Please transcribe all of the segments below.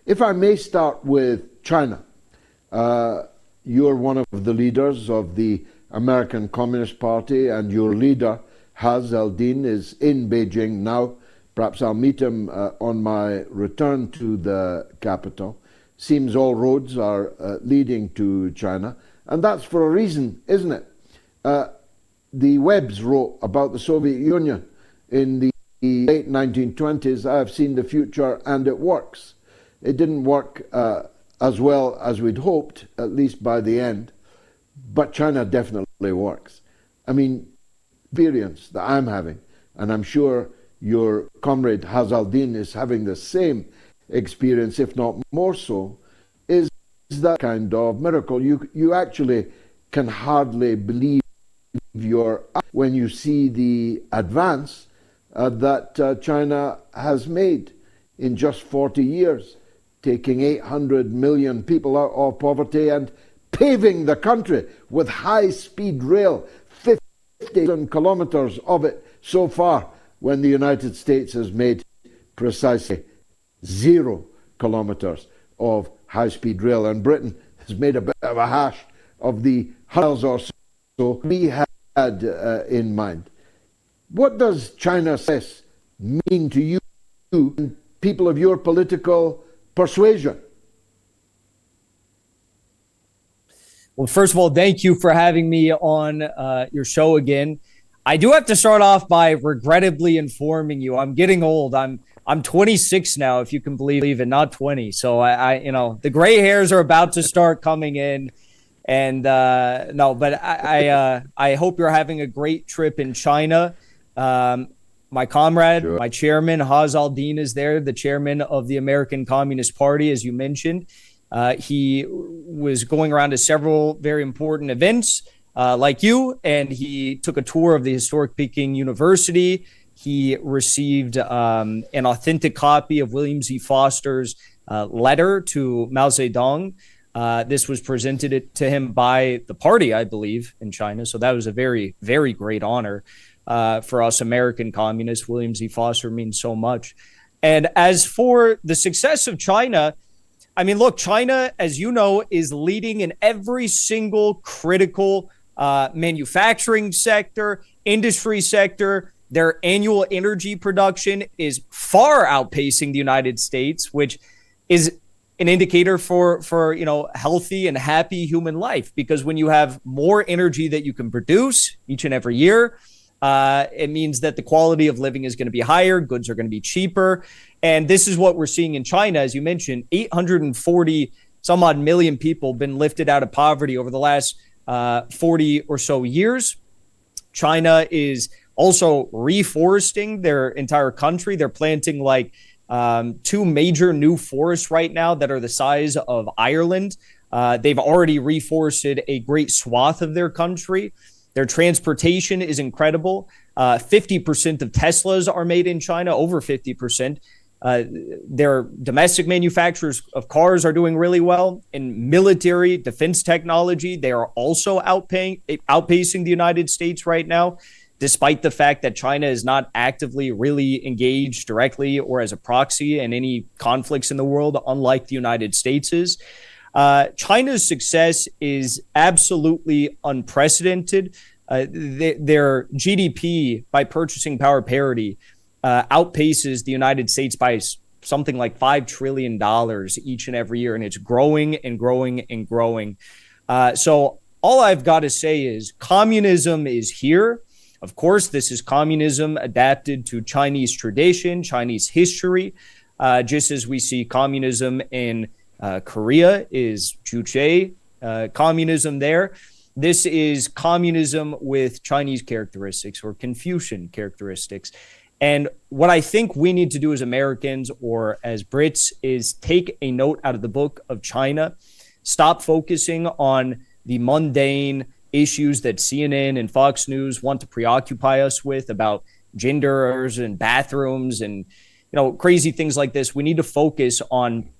If I may start with China, you're one of the leaders of the American Communist Party, and your leader, Haz al-Din, is in Beijing now. Perhaps I'll meet him on my return to the capital. Seems all roads are leading to China, and that's for a reason, isn't it? The Webbs wrote about the Soviet Union in the late 1920s. I have seen the future and it works. It didn't work as well as we'd hoped, at least by the end, but China definitely works. I mean, experience that I'm having, and I'm sure your comrade Hazaldin is having the same experience, if not more so, is that kind of miracle. You actually can hardly believe when you see the advance that China has made in just 40 years, taking 800 million people out of poverty and paving the country with high-speed rail, 50,000 kilometers of it so far, when the United States has made precisely 0 kilometers of high-speed rail, and Britain has made a bit of a hash of the miles or so we had in mind. What does China's success mean to you and people of your political persuasion? Well, first of all, thank you for having me on your show again. I do have to start off by regrettably informing you I'm getting old. I'm 26 now, if you can believe it, not 20. So I the gray hairs are about to start coming in. And I hope you're having a great trip in China. My comrade, sure. My chairman, Haz al-Din, is there, the chairman of the American Communist Party, as you mentioned. He was going around to several very important events, like you, and he took a tour of the historic Peking University. He received an authentic copy of William Z. Foster's letter to Mao Zedong. This was presented to him by the party, I believe, in China. So that was a very, very great honor for us American communists. William Z. Foster means so much. And as for the success of China, I mean, look, China, as you know, is leading in every single critical manufacturing sector, industry sector. Their annual energy production is far outpacing the United States, which is an indicator for healthy and happy human life, because when you have more energy that you can produce each and every year, it means that the quality of living is going to be higher, goods are going to be cheaper. And this is what we're seeing in China. As you mentioned, 840 some odd million people been lifted out of poverty over the last 40 or so years. China is also reforesting their entire country. They're planting like 2 major new forests right now that are the size of Ireland. They've already reforested a great swath of their country. Their transportation is incredible. 50% of Teslas are made in China, over 50%. Their domestic manufacturers of cars are doing really well. In military defense technology, they are also outpacing the United States right now, despite the fact that China is not actively really engaged directly or as a proxy in any conflicts in the world, unlike the United States is. China's success is absolutely unprecedented. Their GDP by purchasing power parity outpaces the United States by something like $5 trillion each and every year, and it's growing and growing and growing. So all I've got to say is communism is here. Of course, this is communism adapted to Chinese tradition, Chinese history, just as we see communism in Korea is Juche communism there. This is communism with Chinese characteristics or Confucian characteristics. And what I think we need to do as Americans or as Brits is take a note out of the book of China, stop focusing on the mundane issues that CNN and Fox News want to preoccupy us with about genders and bathrooms and crazy things like this. We need to focus on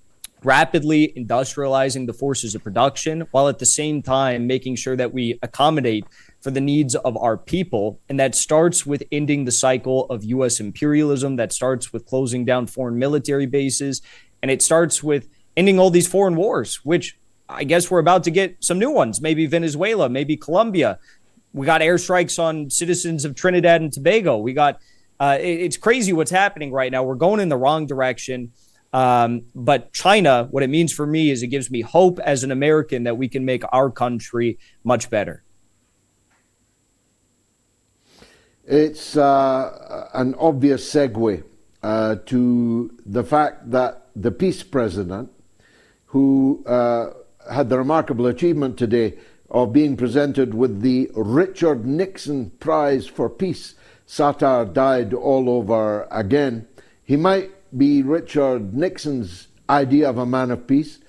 rapidly industrializing the forces of production while at the same time making sure that we accommodate for the needs of our people. And that starts with ending the cycle of U.S. imperialism. That starts with closing down foreign military bases. And it starts with ending all these foreign wars, which I guess we're about to get some new ones, maybe Venezuela, maybe Colombia. We got airstrikes on citizens of Trinidad and Tobago. We got, it's crazy what's happening right now. We're going in the wrong direction. But China, what it means for me is it gives me hope as an American that we can make our country much better. It's an obvious segue to the fact that the peace president, who had the remarkable achievement today of being presented with the Richard Nixon Prize for Peace. Satire died all over again. He might be Richard Nixon's idea of a man of peace,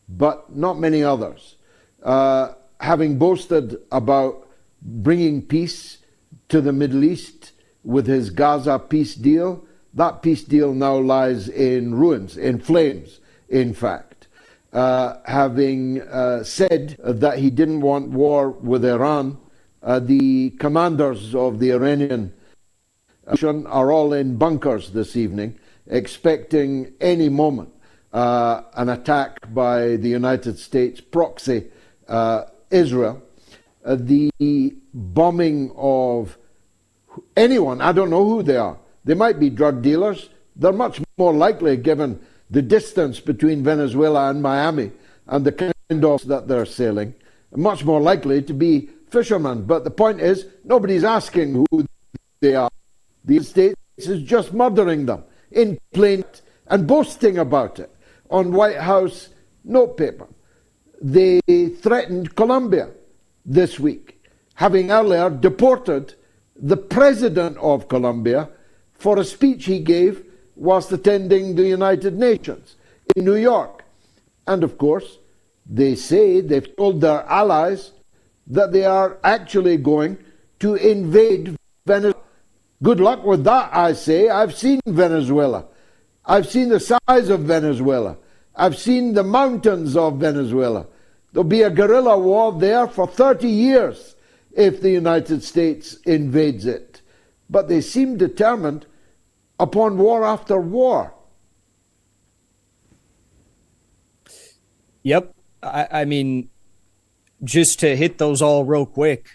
but not many others. Having boasted about bringing peace to the Middle East with his Gaza peace deal, that peace deal now lies in ruins, in flames, in fact. Having said that he didn't want war with Iran, the commanders of the Iranian are all in bunkers this evening, expecting any moment an attack by the United States proxy Israel. The bombing of anyone, I don't know who they are. They might be drug dealers. They're much more likely, given the distance between Venezuela and Miami and the kind of that they're sailing, much more likely to be fishermen. But the point is, nobody's asking who they are. The United States is just murdering them in plain and boasting about it on White House notepaper. They threatened Colombia this week, having earlier deported the president of Colombia for a speech he gave whilst attending the United Nations in New York. And of course, they say they've told their allies that they are actually going to invade Venezuela. Good luck with that, I say. I've seen Venezuela. I've seen the size of Venezuela. I've seen the mountains of Venezuela. There'll be a guerrilla war there for 30 years if the United States invades it. But they seem determined upon war after war. Yep. I mean, just to hit those all real quick,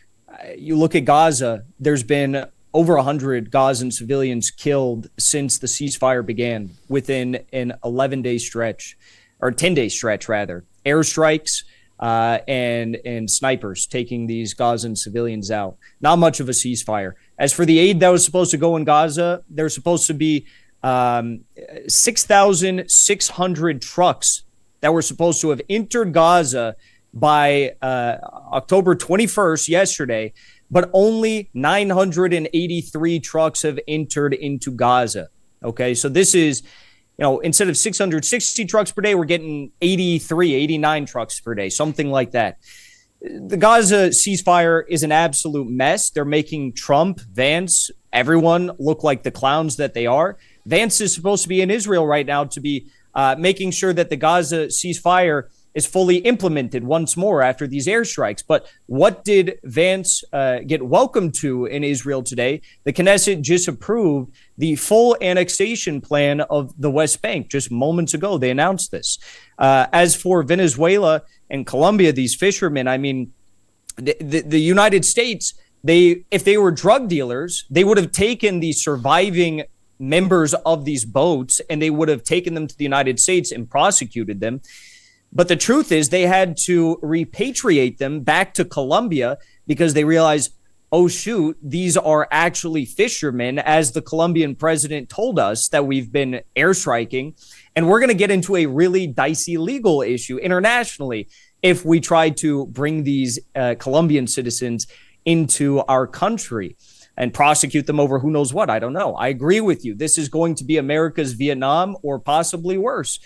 you look at Gaza, there's been over 100 Gazan civilians killed since the ceasefire began within an 11-day stretch, or 10-day stretch, rather. Airstrikes and snipers taking these Gazan civilians out. Not much of a ceasefire. As for the aid that was supposed to go in Gaza, there's supposed to be 6,600 trucks that were supposed to have entered Gaza by October 21st, yesterday, but only 983 trucks have entered into Gaza. Okay, so this is, instead of 660 trucks per day, we're getting 83, 89 trucks per day, something like that. The Gaza ceasefire is an absolute mess. They're making Trump, Vance, everyone look like the clowns that they are. Vance is supposed to be in Israel right now to be making sure that the Gaza ceasefire is fully implemented once more after these airstrikes. But what did Vance get welcomed to in Israel today? The Knesset just approved the full annexation plan of the West Bank. Just moments ago, they announced this. As for Venezuela and Colombia, these fishermen, I mean, the United States, if they were drug dealers, they would have taken the surviving members of these boats and they would have taken them to the United States and prosecuted them. But the truth is they had to repatriate them back to Colombia because they realized, oh, shoot, these are actually fishermen, as the Colombian president told us that we've been airstriking. And we're going to get into a really dicey legal issue internationally if we try to bring these Colombian citizens into our country and prosecute them over who knows what. I don't know. I agree with you. This is going to be America's Vietnam or possibly worse.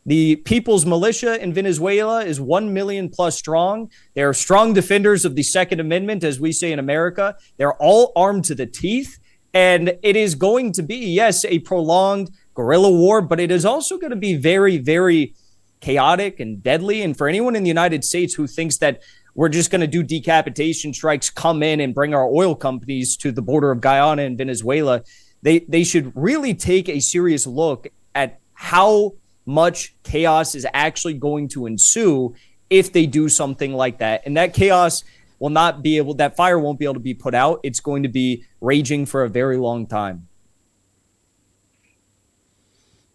The People's Militia in Venezuela is 1 million plus strong. They are strong defenders of the Second Amendment, as we say in America. They're all armed to the teeth. And it is going to be, yes, a prolonged guerrilla war, but it is also going to be very, very chaotic and deadly. And for anyone in the United States who thinks that we're just going to do decapitation strikes, come in and bring our oil companies to the border of Guyana and Venezuela, they should really take a serious look at how much chaos is actually going to ensue if they do something like that. And that chaos will not be able, that fire won't be able to be put out. It's going to be raging for a very long time.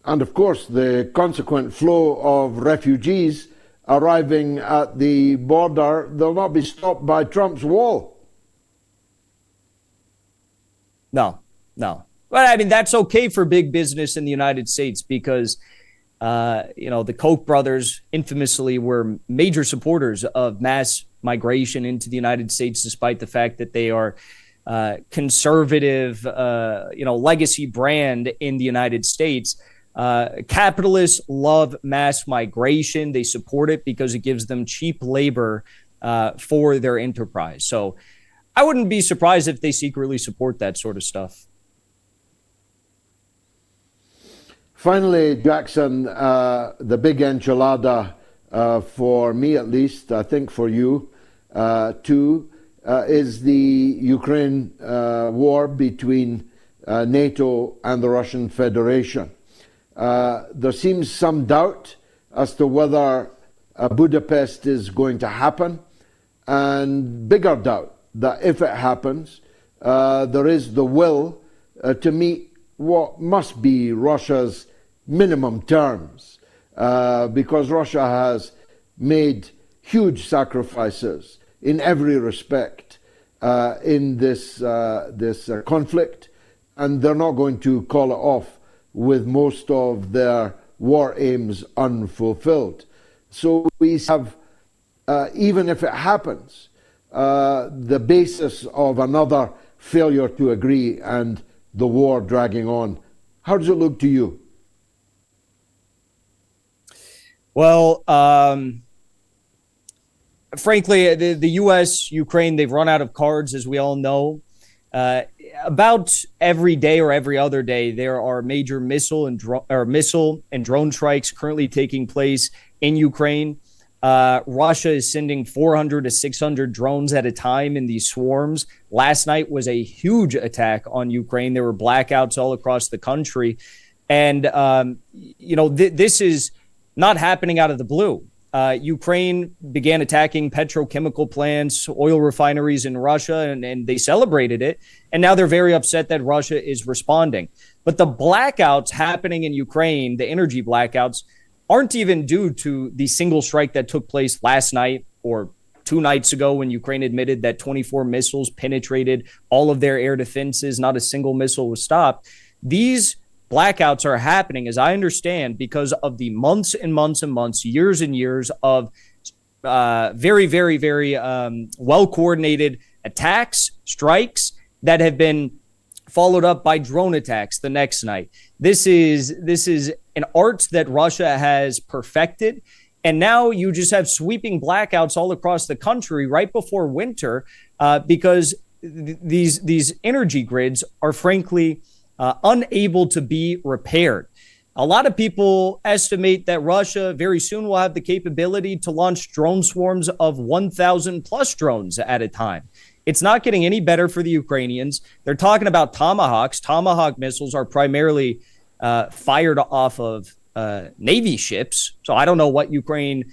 And of course, the consequent flow of refugees arriving at the border, they'll not be stopped by Trump's wall. No. But I mean, that's okay for big business in the United States because, the Koch brothers infamously were major supporters of mass migration into the United States, despite the fact that they are conservative, legacy brand in the United States. Capitalists love mass migration. They support it because it gives them cheap labor for their enterprise. So I wouldn't be surprised if they secretly support that sort of stuff. Finally, Jackson, the big enchilada for me at least, I think for you too, is the Ukraine war between NATO and the Russian Federation. There seems some doubt as to whether Budapest is going to happen, and bigger doubt that if it happens, there is the will to meet what must be Russia's minimum terms, because Russia has made huge sacrifices in every respect in this conflict, and they're not going to call it off with most of their war aims unfulfilled. So we have, even if it happens, the basis of another failure to agree and the war dragging on. How does it look to you? Well, frankly, the U.S., Ukraine, they've run out of cards, as we all know. About every day or every other day, there are major missile and drone strikes currently taking place in Ukraine. Russia is sending 400 to 600 drones at a time in these swarms. Last night was a huge attack on Ukraine. There were blackouts all across the country. And, this is not happening out of the blue. Ukraine began attacking petrochemical plants, oil refineries in Russia, and they celebrated it. And now they're very upset that Russia is responding. But the blackouts happening in Ukraine, the energy blackouts, aren't even due to the single strike that took place last night or 2 nights ago when Ukraine admitted that 24 missiles penetrated all of their air defenses. Not a single missile was stopped. These blackouts are happening, as I understand, because of the months and months and months, years and years of very, very, very well-coordinated attacks, strikes that have been followed up by drone attacks the next night. This is an art that Russia has perfected. And now you just have sweeping blackouts all across the country right before winter because these energy grids are frankly unable to be repaired. A lot of people estimate that Russia very soon will have the capability to launch drone swarms of 1,000 plus drones at a time. It's not getting any better for the Ukrainians. They're talking about Tomahawks. Tomahawk missiles are primarily fired off of Navy ships. So I don't know what Ukraine,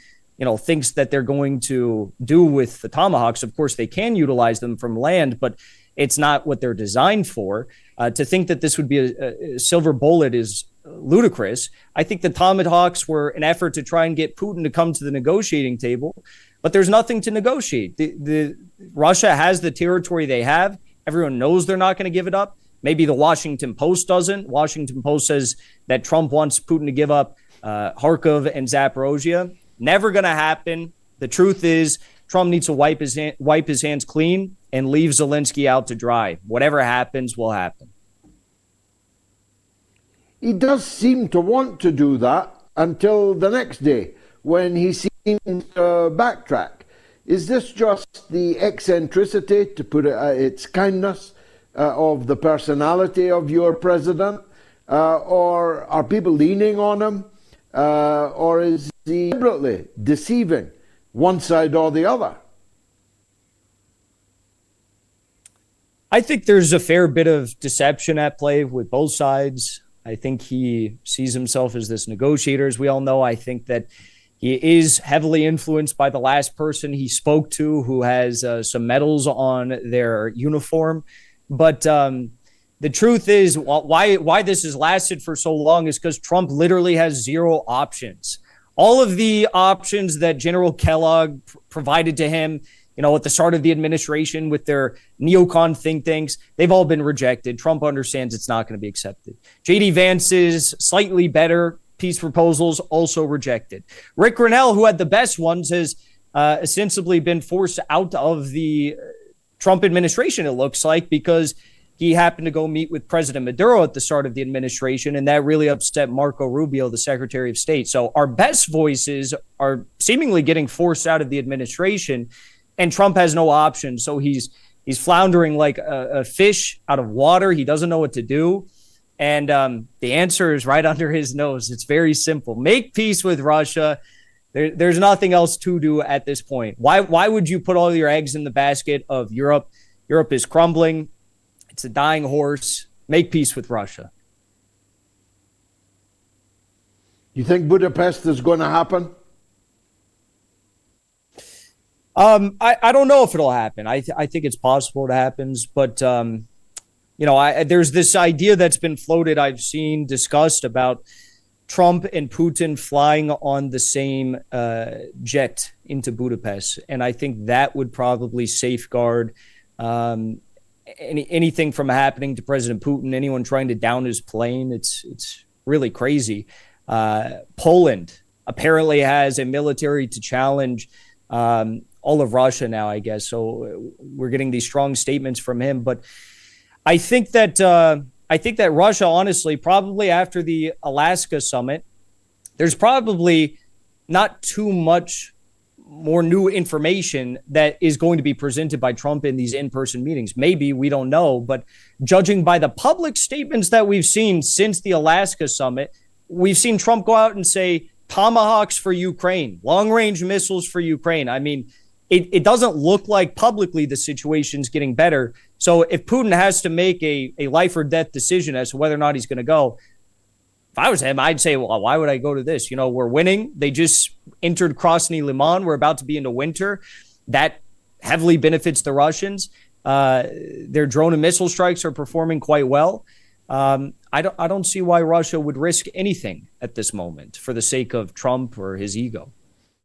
thinks that they're going to do with the Tomahawks. Of course, they can utilize them from land, but it's not what they're designed for. To think that this would be a silver bullet is ludicrous. I think the Tomahawks were an effort to try and get Putin to come to the negotiating table, but there's nothing to negotiate. The Russia has the territory they have. Everyone knows they're not going to give it up. Maybe the Washington Post doesn't. Washington Post says that Trump wants Putin to give up Kharkov and Zaporozhye. Never going to happen. The truth is Trump needs to wipe his hands clean and leave Zelensky out to dry. Whatever happens will happen. He does seem to want to do that until the next day when he seems to backtrack. Is this just the eccentricity, to put it its kindness, of the personality of your president? Or are people leaning on him? Or is he deliberately deceiving one side or the other? I think there's a fair bit of deception at play with both sides. I think he sees himself as this negotiator, as we all know. I think that he is heavily influenced by the last person he spoke to, who has some medals on their uniform. But the truth is, why this has lasted for so long is because Trump literally has zero options. All of the options that General Kellogg provided to him, at the start of the administration with their neocon think tanks, they've all been rejected. Trump understands it's not going to be accepted. J.D. Vance's slightly better peace proposals also rejected. Rick Grinnell, who had the best ones, has ostensibly been forced out of the Trump administration, it looks like, because he happened to go meet with President Maduro at the start of the administration, and that really upset Marco Rubio, the Secretary of State. So our best voices are seemingly getting forced out of the administration, and Trump has no option. So he's floundering like a fish out of water. He doesn't know what to do. And the answer is right under his nose. It's very simple. Make peace with Russia. There's nothing else to do at this point. Why would you put all your eggs in the basket of Europe? Europe is crumbling. It's a dying horse. Make peace with Russia. You think Budapest is going to happen? I don't know if it'll happen. I think it's possible it happens, but there's this idea that's been floated, I've seen discussed, about Trump and Putin flying on the same jet into Budapest, and I think that would probably safeguard anything from happening to President Putin. Anyone trying to down his plane, it's really crazy. Poland apparently has a military to challenge all of Russia now, I guess. So we're getting these strong statements from him. But I think that Russia, honestly, probably after the Alaska summit, there's probably not too much more new information that is going to be presented by Trump in these in-person meetings. Maybe, we don't know. But judging by the public statements that we've seen since the Alaska summit, we've seen Trump go out and say tomahawks for Ukraine, long-range missiles for Ukraine. I mean, it doesn't look like publicly the situation's getting better. So if Putin has to make a life or death decision as to whether or not he's going to go, if I was him, I'd say, well, why would I go to this? We're winning. They just entered Krasny Liman. We're about to be into winter. That heavily benefits the Russians. Their drone and missile strikes are performing quite well. I don't see why Russia would risk anything at this moment for the sake of Trump or his ego.